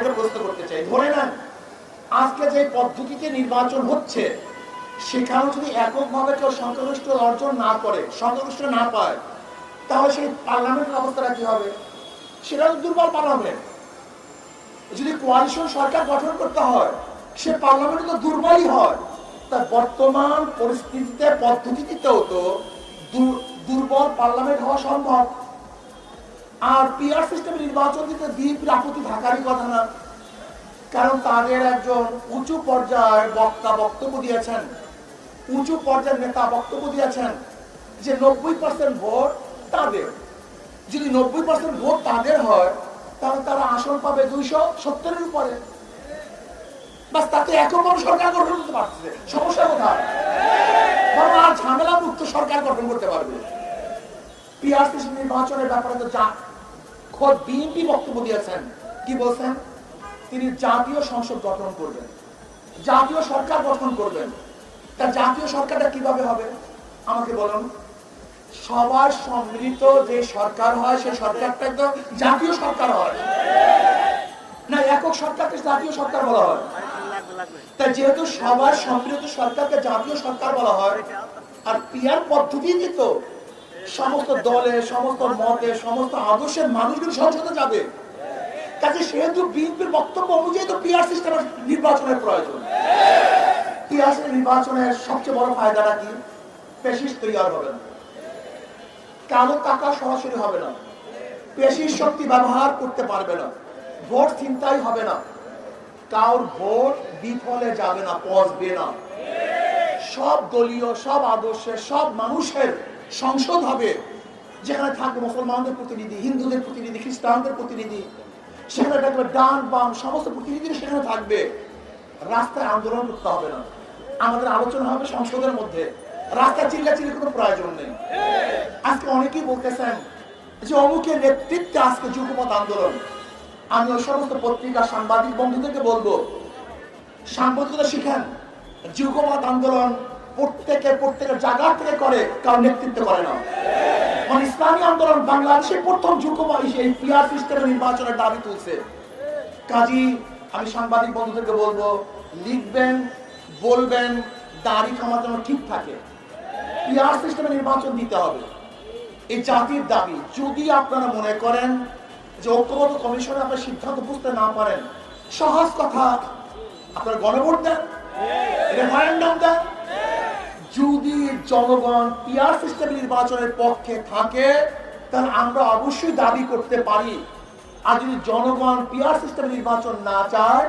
আপনাকে প্রশ্ন করতে চাই, ধরে নেন আজকে যে পদ্ধতিতে নির্বাচন হচ্ছে সেখানে যদি এককভাবে কেউ সংখ্যাগরিষ্ঠ অর্জন না করে, সংখ্যাগরিষ্ঠ না পায়, তাহলে সেই পার্লামেন্টের অবস্থাটা কি হবে? সেটা তো দুর্বল পার্লামেন্ট। যদি কোয়ালিশন সরকার গঠন করতে হয়, সে পার্লামেন্ট তো দুর্বলই হয়। তার বর্তমান পরিস্থিতিতে পদ্ধতিতেও তো দুর্বল পার্লামেন্ট হওয়া সম্ভব। আর পিআর সিস্টেমে নির্বাচন দিতে বিএনপির আপত্তি থাকারই কথা না, কারণ তাদের একজন উঁচু পর্যায়ের বক্তা বক্তব্য দিয়েছেন, উঁচু পর্যায়ের নেতা বক্তব্য দিয়েছেন যে 90% ভোট তাদের। যদি 90% ভোট তাদের হয় তাহলে তারা আসন পাবে 270-এর উপরে। বাস, তাতে এককভাবে সরকার গঠন করতে পারছে, সমস্যা কোথায়? বরং আর ঝামেলা মুক্ত সরকার গঠন করতে পারবে। পিআরসি নির্বাচনের ব্যাপারে তো যা খোদ বিএনপি বক্তব্য দিয়েছেন, কি বলছেন? তিনি জাতীয় সংসদ গঠন করবেন, জাতীয় সরকার গঠন করবেন। তা জাতীয় সরকারটা কিভাবে হবে আমাকে বলুন? সবার সম্মিলিত যে সরকার হয় সেই সরকারটা তো জাতীয় সরকার হয় না, একক সরকারকে জাতীয় সরকার বলা হয়। তাই যেহেতু সবার সম্মিলিত সরকারকে জাতীয় সরকার বলা হয়, আর পিআর পদ্ধতিতে তো সমস্ত দলে, সমস্ত মতে, সমস্ত আদর্শের মানুষগুলো সংসদে যাবে, কাজে সেহেতু বিএনপির বক্তব্য অনুযায়ী তো পিআর সিস্টেমের নির্বাচনের প্রয়োজন। পিআর নির্বাচনের সবচেয়ে বড় ফায়দাটা কি? পেশিস তৈরি হবে না, কালো টাকা সরাসরি হবে না, পেশির শক্তি ব্যবহার করতে পারবে না, ভোট ছিনতাই হবে না, কারোর ভোট বিফলে যাবে না, পচবে না। সব দলীয়, সব আদর্শের, সব মানুষের সংসদ হবে, যেখানে থাকবে মুসলমানদের প্রতিনিধি, হিন্দুদের প্রতিনিধি, খ্রিস্টানদের প্রতিনিধি, সেখানে থাকবে ডান বাম সমস্ত প্রতিনিধি, সেখানে থাকবে। রাস্তায় আন্দোলন করতে হবে না, আমাদের আলোচনা হবে সংসদের মধ্যে, রাস্তায় চিল্লাচিল্লি কোনো প্রয়োজন নেই। আজকে অনেকেই বলতেছেন যে অমুকের নেতৃত্বে আজকে যুগপৎ আন্দোলন। আমি ওই সমস্ত পত্রিকা সাংবাদিক বন্ধুদেরকে বলবো, সাংবাদিকতা শিখেন। যুগপৎ আন্দোলন প্রত্যেকের জায়গা থেকে করে, কারণ নেতৃত্ব করে না। মানে ইসলামী আন্দোলন বাংলাদেশে প্রথম যুগপৎ এই পিআর সিস্টেমের নির্বাচনের দাবি তুলছে। কাজী আমি সাংবাদিক বন্ধুদেরকে বলবো, লিখবেন, বলবেন, দাড়ি খামার যেন ঠিক থাকে। পিআর সিস্টেমে নির্বাচন দিতে হবে, এই জাতির দাবি। যদি আপনারা মনে করেন যে ঐক্যবদ্ধ কমিশনে আপনার সিদ্ধান্ত বুঝতে না পারেন, সহজ কথা, আপনারা গণভোট দেন, রেফারেন্ডাম দেন। যদি জনগণ পিআর সিস্টেম নির্বাচনের পক্ষে থাকে তাহলে আমরা অবশ্যই দাবি করতে পারি। আর যদি জনগণ পিআর সিস্টেম নির্বাচন না চায়